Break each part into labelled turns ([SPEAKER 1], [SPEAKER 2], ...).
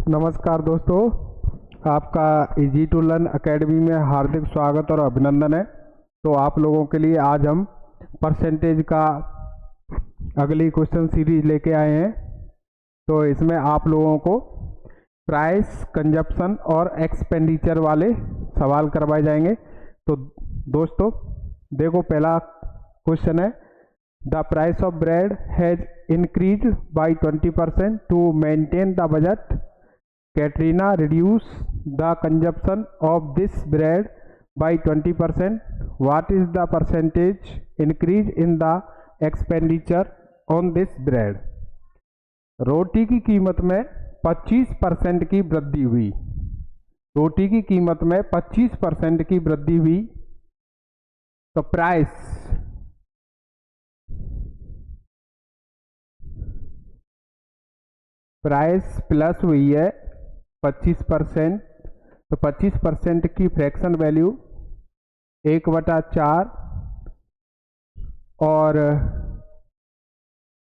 [SPEAKER 1] नमस्कार दोस्तों, आपका इजी टू लर्न अकेडमी में हार्दिक स्वागत और अभिनंदन है। तो आप लोगों के लिए आज हम परसेंटेज का अगली क्वेश्चन सीरीज लेके आए हैं। तो इसमें आप लोगों को प्राइस, कंजप्शन और एक्सपेंडिचर वाले सवाल करवाए जाएंगे। तो दोस्तों देखो, पहला क्वेश्चन है, the price of bread has increased by 20% to maintain the budget. Katrina reduced the consumption of this bread by 20%. What is the percentage increase in the expenditure on this bread? रोटी की कीमत में 25% की वृद्धि हुई। रोटी की कीमत में 25% की वृद्धि हुई। तो प्राइस प्लस हुई है 25%। तो 25% की फ्रैक्शन वैल्यू 1/4 और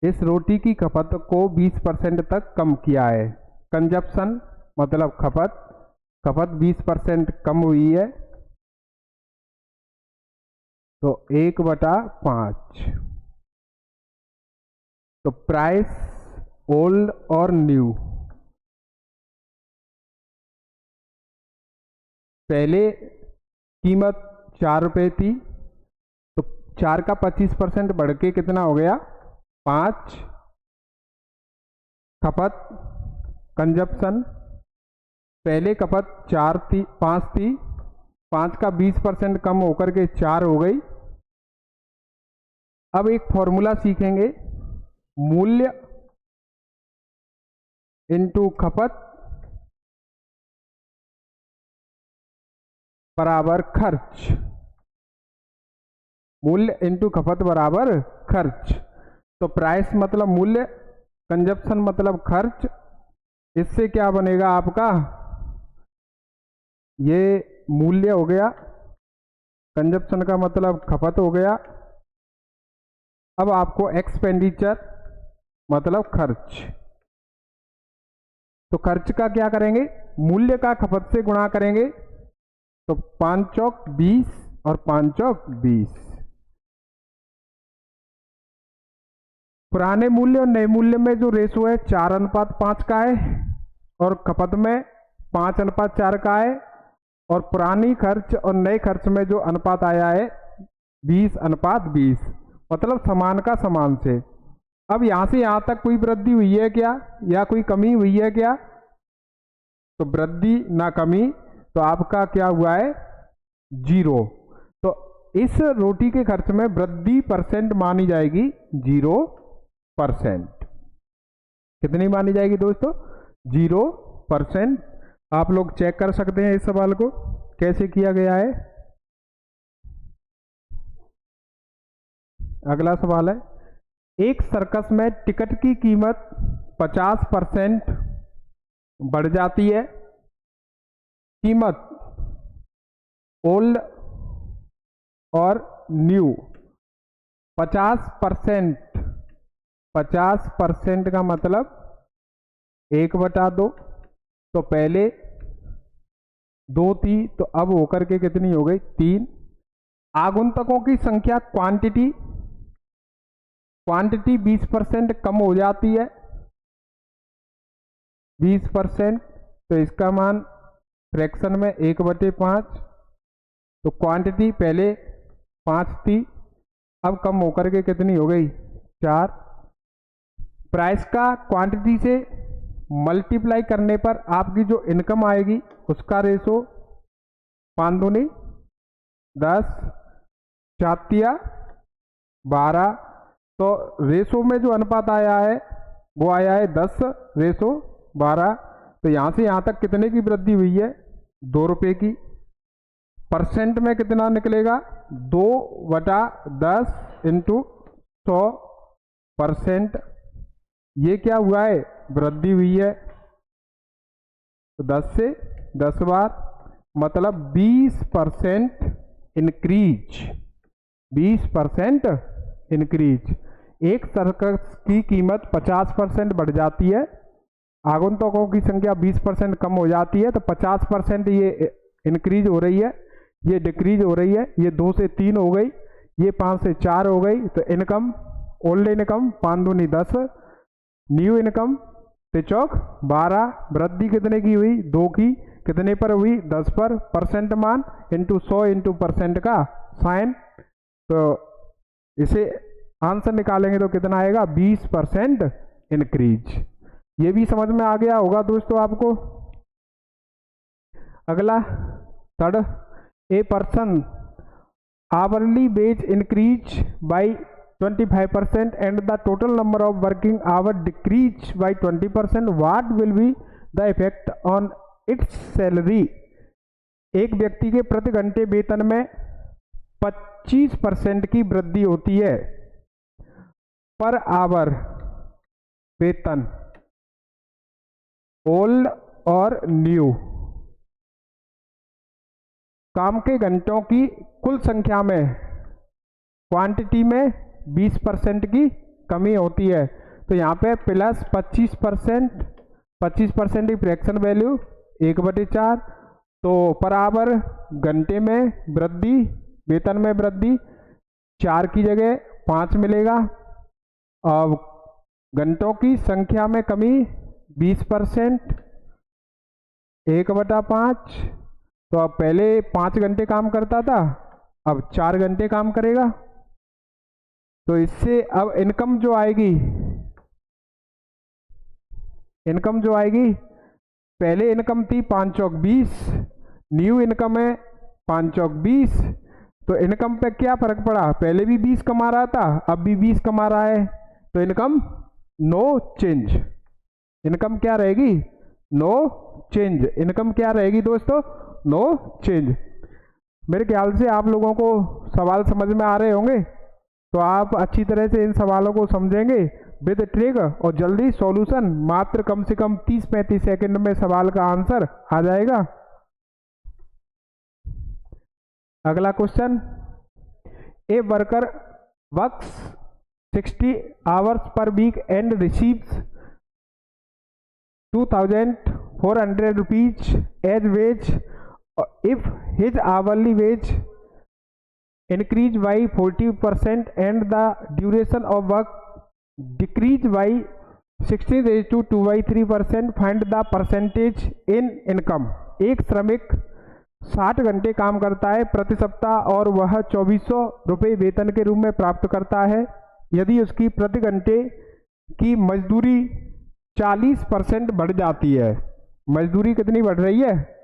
[SPEAKER 1] इस रोटी की खपत को 20% तक कम किया है। कंजप्शन मतलब खपत 20% कम हुई है। तो 1/5। तो प्राइस ओल्ड और न्यू, पहले कीमत 4 रुपये थी, तो 4 का 25% बढ़ के कितना हो गया 5। खपत कंजप्शन, पहले खपत 5 थी, 5 का 20% कम होकर के 4 हो गई। अब एक फॉर्मूला सीखेंगे, मूल्य इनटू खपत बराबर खर्च। मूल्य इनटू खपत बराबर खर्च। तो प्राइस मतलब मूल्य, कंजप्शन मतलब खर्च। इससे क्या बनेगा आपका, ये मूल्य हो गया, कंजप्शन का मतलब खपत हो गया। अब आपको एक्सपेंडिचर मतलब खर्च। तो खर्च का क्या करेंगे, मूल्य का खपत से गुणा करेंगे। तो 5 चौक 20 और 5 चौक 20। पुराने मूल्य और नए मूल्य में जो रेशो है 4:5 का है और खपत में 5:4 का है। और पुरानी खर्च और नए खर्च में जो अनुपात आया है 20:20, मतलब समान का समान से। अब यहां से यहां तक कोई वृद्धि हुई है क्या या कोई कमी हुई है क्या? तो वृद्धि ना कमी, तो आपका क्या हुआ है 0। तो इस रोटी के खर्च में वृद्धि परसेंट मानी जाएगी 0%। कितनी मानी जाएगी दोस्तों? 0%। आप लोग चेक कर सकते हैं इस सवाल को कैसे किया गया है। अगला सवाल है, एक सर्कस में टिकट की कीमत 50% बढ़ जाती है। कीमत ओल्ड और न्यू 50% का मतलब 1/2। तो पहले 2 थी, तो अब होकर के कितनी हो गई 3। आगंतुकों की संख्या क्वांटिटी 20% कम हो जाती है 20%। तो इसका मान फ्रैक्शन में 1/5। तो क्वांटिटी पहले 5 थी, अब कम होकर के कितनी हो गई 4। प्राइस का क्वांटिटी से मल्टीप्लाई करने पर आपकी जो इनकम आएगी उसका रेशो 5 दूनी 10, 4 12। तो रेशो में जो अनुपात आया है वो आया है 10:12। तो यहां से यहां तक कितने की वृद्धि हुई है 2 रुपये की। परसेंट में कितना निकलेगा 2/10 इंटू 100%। ये क्या हुआ है वृद्धि हुई है। तो 10 से 10 बार मतलब 20% इंक्रीज। 20% इंक्रीज। एक सर्कस की कीमत 50% बढ़ जाती है आगंतुकों की संख्या 20% कम हो जाती है तो 50% ये इंक्रीज हो रही है, ये डिक्रीज हो रही है। ये 2 से 3 हो गई, ये 5 से 4 हो गई। तो इनकम, ओल्ड इनकम 5 दूनी 10, न्यू इनकम 3 चौक 12, वृद्धि कितने की हुई 2 की, कितने पर हुई 10 पर, परसेंट मान इंटू 100 इंटू परसेंट का साइन। तो इसे आंसर निकालेंगे तो कितना आएगा 20% इंक्रीज। ये भी समझ में आ गया होगा दोस्तों आपको। अगला third, a person hourly wage increase by 25% and the total number of working hour decrease by 20%, what will be the effect on its salary. एक व्यक्ति के प्रति घंटे वेतन में 25% की वृद्धि होती है। पर आवर वेतन ओल्ड और न्यू, काम के घंटों की कुल संख्या में क्वांटिटी में 20% की कमी होती है। तो यहाँ पे प्लस 25%, 25% की फ्रैक्शन वैल्यू 1/4। तो पर आवर घंटे में वृद्धि, वेतन में वृद्धि 4 की जगह 5 मिलेगा। अब घंटों की संख्या में कमी 20%, 1/5। तो अब पहले 5 घंटे काम करता था, अब 4 घंटे काम करेगा। तो इससे अब इनकम जो आएगी, इनकम जो आएगी, पहले इनकम थी 5 चौक 20, न्यू इनकम है 5 चौक 20। तो इनकम पे क्या फर्क पड़ा, पहले भी 20 कमा रहा था, अब भी 20 कमा रहा है। तो इनकम नो चेंज, इनकम क्या रहेगी नो चेंज। इनकम क्या रहेगी दोस्तों, नो चेंज। मेरे ख्याल से आप लोगों को सवाल समझ में आ रहे होंगे, तो आप अच्छी तरह से इन सवालों को समझेंगे विद ट्रिक और जल्दी सॉल्यूशन, मात्र कम से कम 30-35 सेकंड में सवाल का आंसर आ जाएगा। अगला question, a worker works 60 hours per week and receives 2400 rupees as wage if his hourly wage increase by 40% and the duration of work decrease by 16:2/3%, find the percentage in income। एक श्रमिक 60 घंटे काम करता है प्रति सप्ताह और वह 2400 रुपये वेतन के रूप में प्राप्त करता है। यदि उसकी प्रति घंटे की मजदूरी 40% बढ़ जाती है, मजदूरी कितनी बढ़ रही है,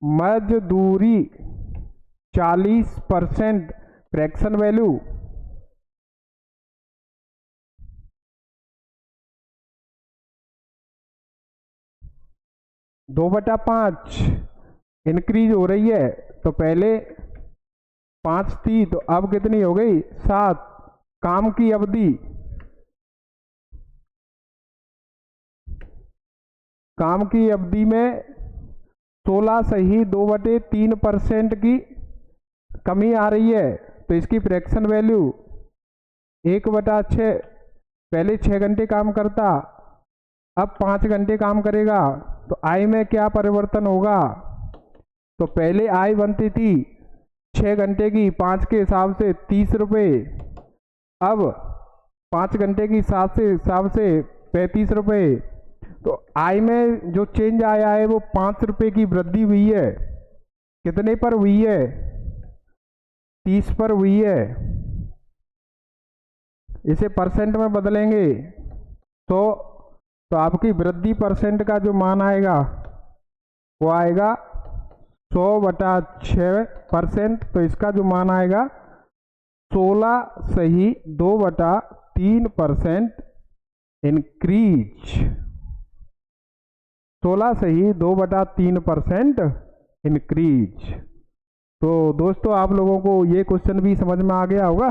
[SPEAKER 1] मजदूरी 40%, फ्रैक्शन वैल्यू 2/5 इंक्रीज हो रही है। तो पहले 5 थी तो अब कितनी हो गई 7। काम की अवधि, काम की अवधि में 16 से ही 2/3% की कमी आ रही है। तो इसकी फ्रैक्शन वैल्यू 1/6। पहले 6 घंटे काम करता, अब 5 घंटे काम करेगा। तो आय में क्या परिवर्तन होगा, तो पहले आय बनती थी 6 घंटे की 5 के हिसाब से 30 रुपये, अब 5 घंटे की हिसाब से 35 रुपये। तो आय में जो चेंज आया है वो 5 रुपये की वृद्धि हुई है। कितने पर हुई है, 30 पर हुई है। इसे परसेंट में बदलेंगे तो आपकी वृद्धि परसेंट का जो मान आएगा वो आएगा 100/6%। तो इसका जो मान आएगा 16 से ही 2/3% इंक्रीज, 16 से ही 2/3% इंक्रीज। तो दोस्तों आप लोगों को ये क्वेश्चन भी समझ में आ गया होगा।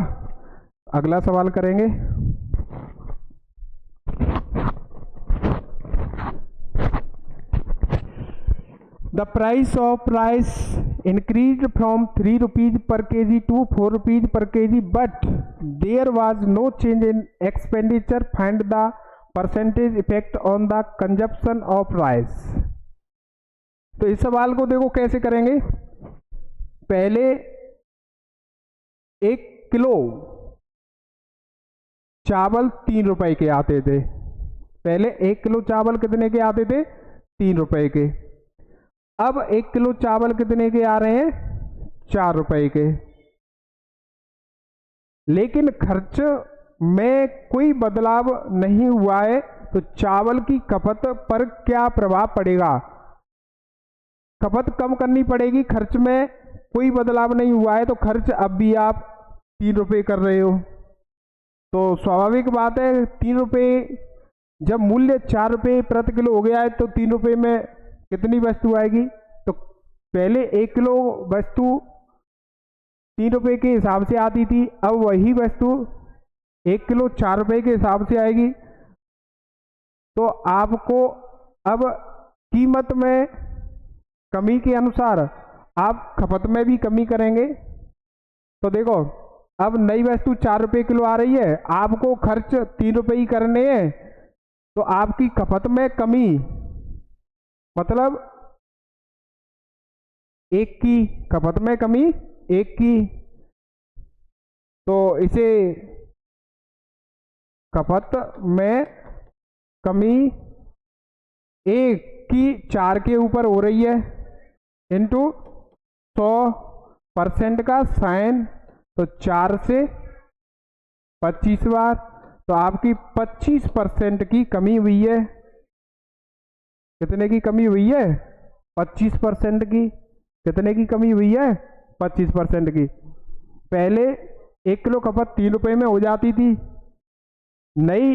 [SPEAKER 1] अगला सवाल करेंगे। The price of rice increased from 3 rupees per kg to 4 rupees per kg, but there was no change in expenditure. Find the percentage effect on the consumption of rice. तो इस सवाल को देखो कैसे करेंगे। पहले 1 किलो चावल 3 रुपए के आते थे। पहले 1 किलो चावल कितने के आते थे? 3 रुपए के। अब 1 किलो चावल कितने के आ रहे हैं? 4 रुपए के। लेकिन खर्च में कोई बदलाव नहीं हुआ है, तो चावल की खपत पर क्या प्रभाव पड़ेगा? खपत कम करनी पड़ेगी, खर्च में कोई बदलाव नहीं हुआ है, तो खर्च अब भी आप 3 रुपये कर रहे हो। तो स्वाभाविक बात है 3 रुपये, जब मूल्य 4 रुपये प्रति किलो हो गया है तो 3 रुपये में कितनी वस्तु आएगी? तो पहले 1 किलो वस्तु 3 रुपये के हिसाब से आती थी, अब वही वस्तु 1 किलो 4 रुपये के हिसाब से आएगी। तो आपको अब कीमत में कमी के अनुसार आप खपत में भी कमी करेंगे। तो देखो अब नई वस्तु 4 रुपये किलो आ रही है, आपको खर्च 3 रुपये ही करने हैं, तो आपकी खपत में कमी मतलब 1 की खपत में कमी 1 की। तो इसे खपत में कमी 1 की 4 के ऊपर हो रही है इंटू 100% का साइन, तो 4 से 25 बार, तो आपकी 25% की कमी हुई है। कितने की कमी हुई है? 25% की। कितने की कमी हुई है? 25% की। पहले 1 किलो खपत 3 रुपये में हो जाती थी, नई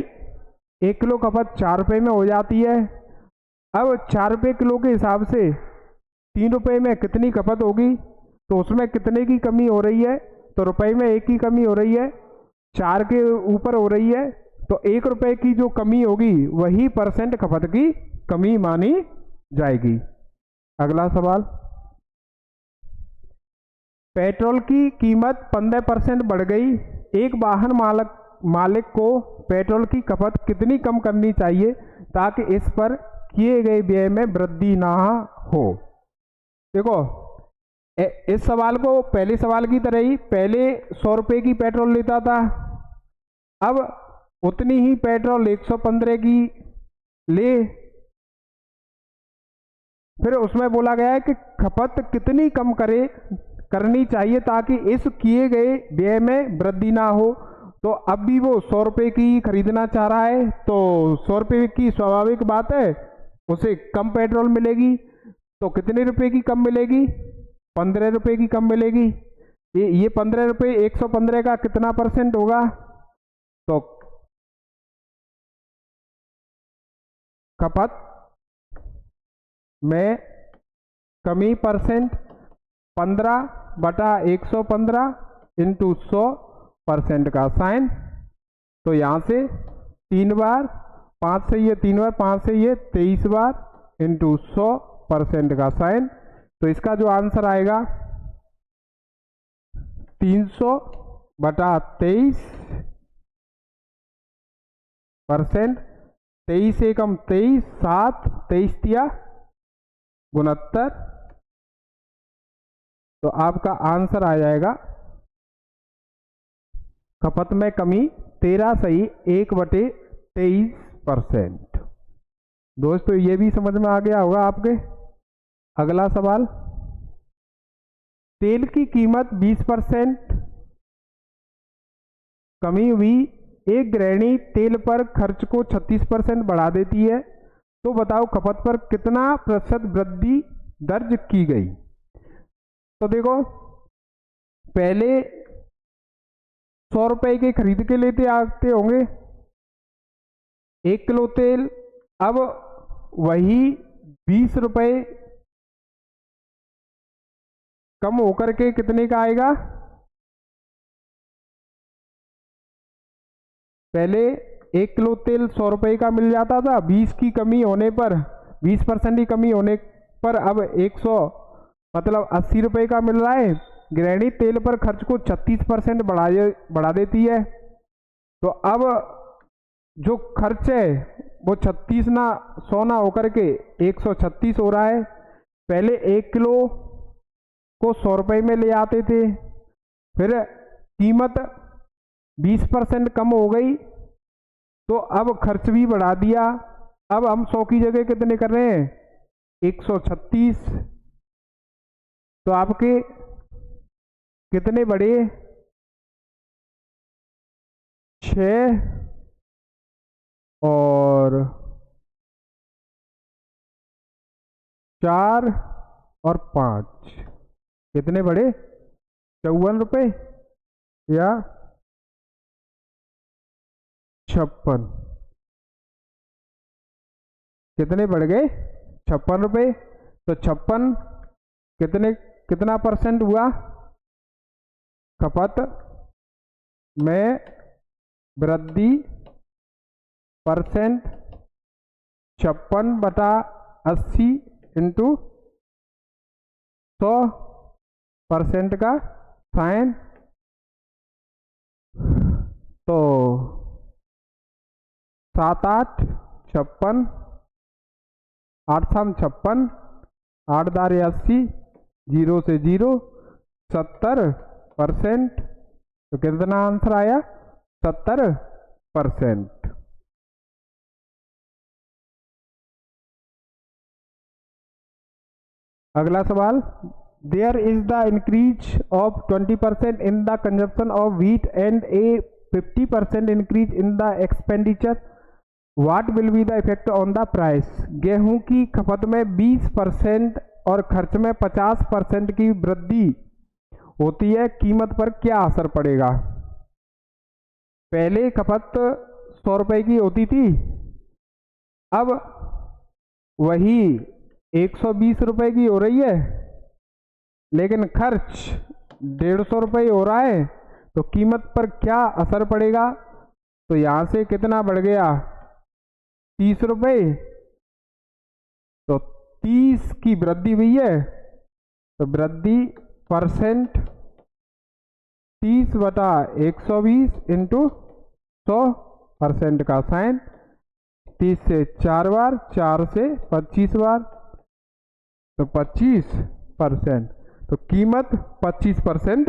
[SPEAKER 1] 1 किलो खपत 4 रुपये में हो जाती है। अब 4 रुपये किलो के हिसाब से 3 रुपये में कितनी खपत होगी? तो उसमें कितने की कमी हो रही है? तो रुपये में 1 की कमी हो रही है, 4 के ऊपर हो रही है, तो 1 रुपये की जो कमी होगी वही % खपत की कमी मानी जाएगी। अगला सवाल, पेट्रोल की कीमत 15% बढ़ गई, एक वाहन मालिक को पेट्रोल की खपत कितनी कम करनी चाहिए ताकि इस पर किए गए व्यय में वृद्धि ना हो? देखो इस सवाल को पहले सवाल की तरह ही, पहले 100 रुपये की पेट्रोल लेता था, अब उतनी ही पेट्रोल 115 की ले। फिर उसमें बोला गया है कि खपत कितनी कम करनी चाहिए ताकि इस किए गए व्यय में वृद्धि ना हो। तो अब भी वो 100 रुपये की खरीदना चाह रहा है, तो 100 रुपये की स्वाभाविक बात है उसे कम पेट्रोल मिलेगी। तो कितने रुपए की कम मिलेगी? 15 रुपये की कम मिलेगी। ये 15 रुपये 115 का कितना % होगा? तो खपत में कमी % 15/115 इंटू 100% का साइन। तो यहाँ से 3 बार, 5 से ये 3 बार, 5 से ये 23 बार इंटू 100% का साइन। तो इसका जो आंसर आएगा 300/23%। 23 एकम 23, 7, 23 तिया 69। तो आपका आंसर आ जाएगा खपत में कमी 13 सही 1/23%। दोस्तों ये भी समझ में आ गया होगा आपके। अगला सवाल, तेल की कीमत 20% कमी हुई, एक गृहिणी तेल पर खर्च को 36% बढ़ा देती है, तो बताओ खपत पर कितना % वृद्धि दर्ज की गई? तो देखो पहले 100 रुपये के खरीद के लेते आते होंगे 1 किलो तेल, अब वही 20 रुपये कम होकर के कितने का आएगा? पहले 1 किलो तेल 100 रुपये का मिल जाता था, 20 की कमी होने पर 20% की कमी होने पर अब 100 मतलब 80 रुपये का मिल रहा है। गृहिणी तेल पर खर्च को 36% बढ़ा देती है, तो अब जो खर्च है वो 36 ना 100 ना होकर के 136 हो रहा है। पहले 1 किलो को 100 रुपये में ले आते थे, फिर कीमत 20% कम हो गई, तो अब खर्च भी बढ़ा दिया। अब हम 100 की जगह कितने कर रहे हैं, 136। तो आपके कितने बढ़े, 6 और 4 और 5, कितने बढ़े, 54 रुपये या 56, कितने बढ़ गए, 56 रुपये। तो 56 कितना परसेंट हुआ, खपत में वृद्धि परसेंट, 56/80 इंटू 100% का साइन। तो 7 8 56, 8 3 56, 8 दारे 80, 0 से 0, 70%। तो कितना आंसर आया, 70%। अगला सवाल, there is the increase of 20% in the consumption of wheat and a 50% increase in the expenditure, what will be the effect on the price. गेहूं की खपत में 20% और खर्च में 50% की वृद्धि होती है, कीमत पर क्या असर पड़ेगा। पहले खपत 100 रुपये की होती थी, अब वही 120 रुपये की हो रही है, लेकिन खर्च 150 रुपये हो रहा है, तो कीमत पर क्या असर पड़ेगा। तो यहाँ से कितना बढ़ गया, 30 रुपये। तो 30 की वृद्धि हुई है, तो वृद्धि परसेंट 30/120 इंटू 100% का साइन, 30 से 4 बार, 4 से 25 बार, तो 25%। तो कीमत 25%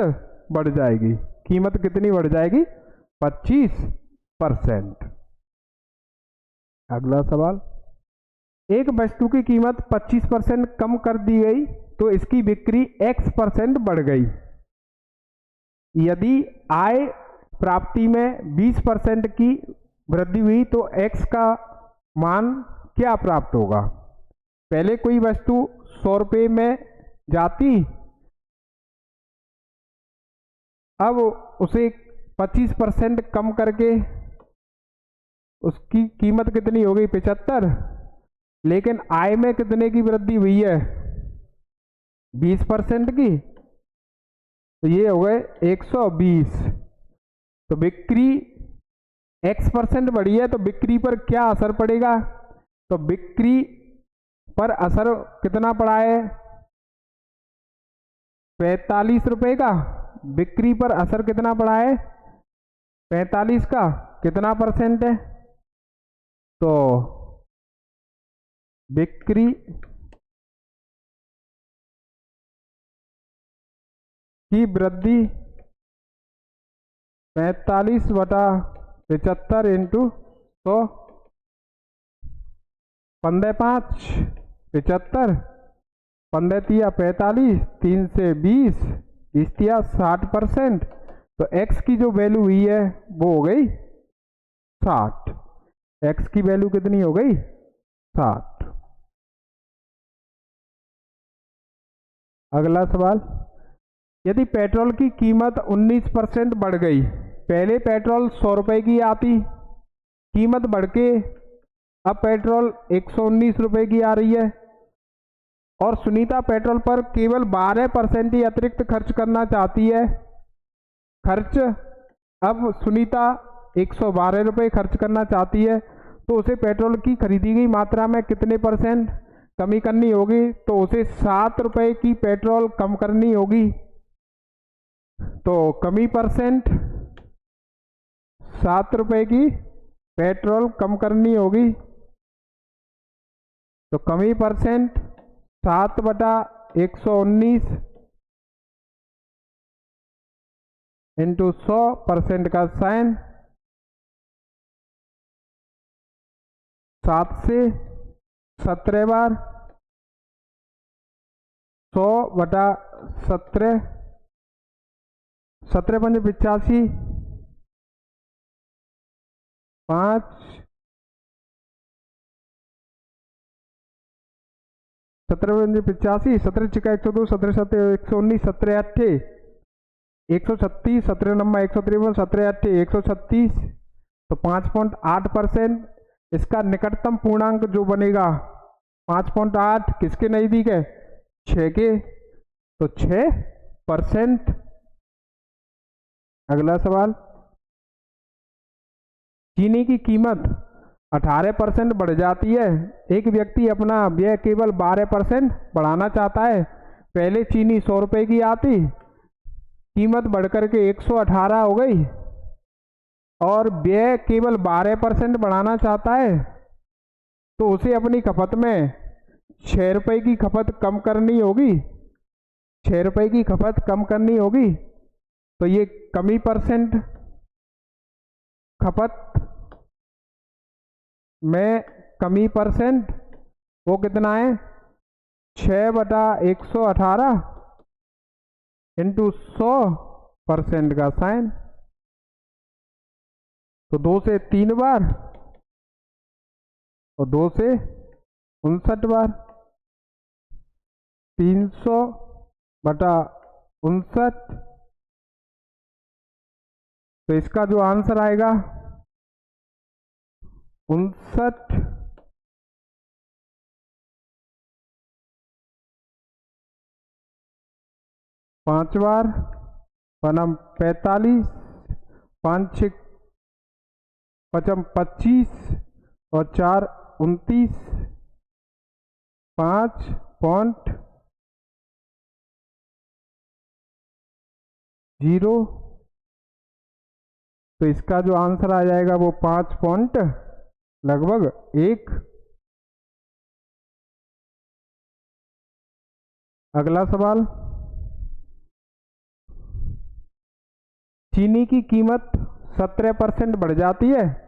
[SPEAKER 1] बढ़ जाएगी। कीमत कितनी बढ़ जाएगी, 25%। अगला सवाल, एक वस्तु की कीमत 25% कम कर दी गई तो इसकी बिक्री X% बढ़ गई। यदि आय प्राप्ति में 20% की वृद्धि हुई तो X का मान क्या प्राप्त होगा। पहले कोई वस्तु 100 रुपये में जाती, अब उसे 25% कम करके उसकी कीमत कितनी हो गई, 75। लेकिन आय में कितने की वृद्धि हुई है, 20% की, तो ये हो गए 120। तो बिक्री X% बढ़ी है, तो बिक्री पर क्या असर पड़ेगा। तो बिक्री पर असर कितना पड़ा है, 45 रुपये का। बिक्री पर असर कितना पड़ा है, 45 का, कितना परसेंट है। तो बिक्री की वृद्धि 45/75 इंटू 100, 15×5 75, 15×3 45, 3 से 20, 20 60%। तो x की जो वैल्यू हुई है वो हो गई 60। x की वैल्यू कितनी हो गई, 60। अगला सवाल, यदि पेट्रोल की कीमत 19% बढ़ गई, पहले पेट्रोल 100 रुपये की आती, कीमत बढ़ के अब पेट्रोल 119 रुपये की आ रही है, और सुनीता पेट्रोल पर केवल 12% ही अतिरिक्त खर्च करना चाहती है। खर्च, अब सुनीता 112 रुपये खर्च करना चाहती है, तो उसे पेट्रोल की खरीदी गई मात्रा में कितने % कमी करनी होगी। तो उसे 7 रुपये की पेट्रोल कम करनी होगी। तो कमी परसेंट 7 रुपये की पेट्रोल कम करनी होगी, तो कमी परसेंट 7/119 इंटू 100% का साइन 7 से 17 बार 100/17 17×5 5 17×85 17 × 102 17 7 119 17 8 136 17 9 153 17 8 136 तो 5.8%। इसका निकटतम पूर्णांक जो बनेगा 5.8 किसके नजदीक है? 6 के, तो 6%। अगला सवाल, चीनी की कीमत 18% बढ़ जाती है। एक व्यक्ति अपना व्यय केवल 12% बढ़ाना चाहता है। पहले चीनी 100 रुपये की आती, कीमत बढ़कर के 118 हो गई और व्यय केवल 12% बढ़ाना चाहता है, तो उसे अपनी खपत में 6 रुपये की खपत कम करनी होगी। 6 रुपये की खपत कम करनी होगी, तो ये कमी परसेंट खपत में कमी परसेंट वो कितना है? 6/118 इंटू 100% का साइन, तो 2 से 3 बार और 2 से 59 बार 300/59। तो इसका जो आंसर आएगा 59 5 बार 45 5 6 25 और 4 29 5.0। तो इसका जो आंसर आ जाएगा वो 5 लगभग 1। अगला सवाल, चीनी की कीमत 17% बढ़ जाती है।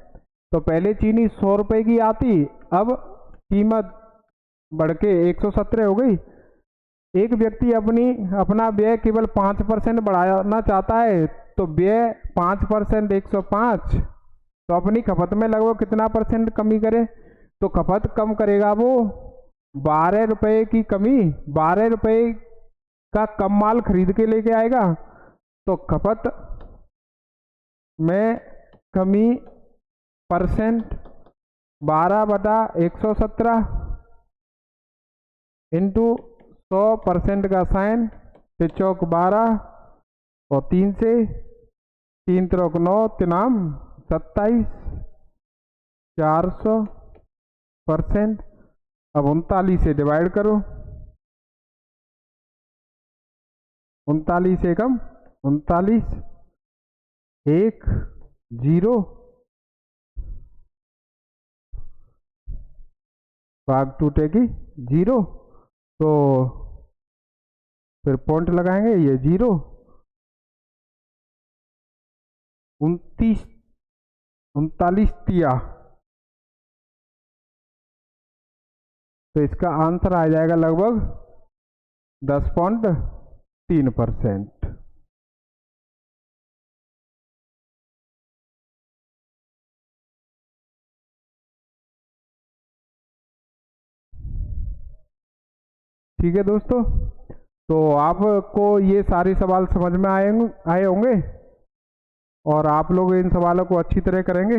[SPEAKER 1] तो पहले चीनी 100 रुपये की आती, अब कीमत बढ़ के 117 हो गई। एक व्यक्ति अपना व्यय केवल 5% बढ़ाना चाहता है, तो व्यय 5% 105, तो अपनी खपत में लगभग कितना परसेंट कमी करे? तो खपत कम करेगा वो 12 रुपये की कमी, 12 रुपये का कम माल खरीद के लेके आएगा, तो खपत में कमी परसेंट 12/117 इंटू 100% का साइन 6 चौक 12 और 3 से 3 3 9 3 27 400%। अब 39 से डिवाइड करो, 39 एकम 39 1 0 भाग टूटेगी 0, तो फिर पॉइंट लगाएंगे, ये 0 39 तिया, तो इसका आंसर आ जाएगा लगभग 10.3%। ठीक है दोस्तों, तो आपको ये सारे सवाल समझ में आए होंगे और आप लोग इन सवालों को अच्छी तरह करेंगे।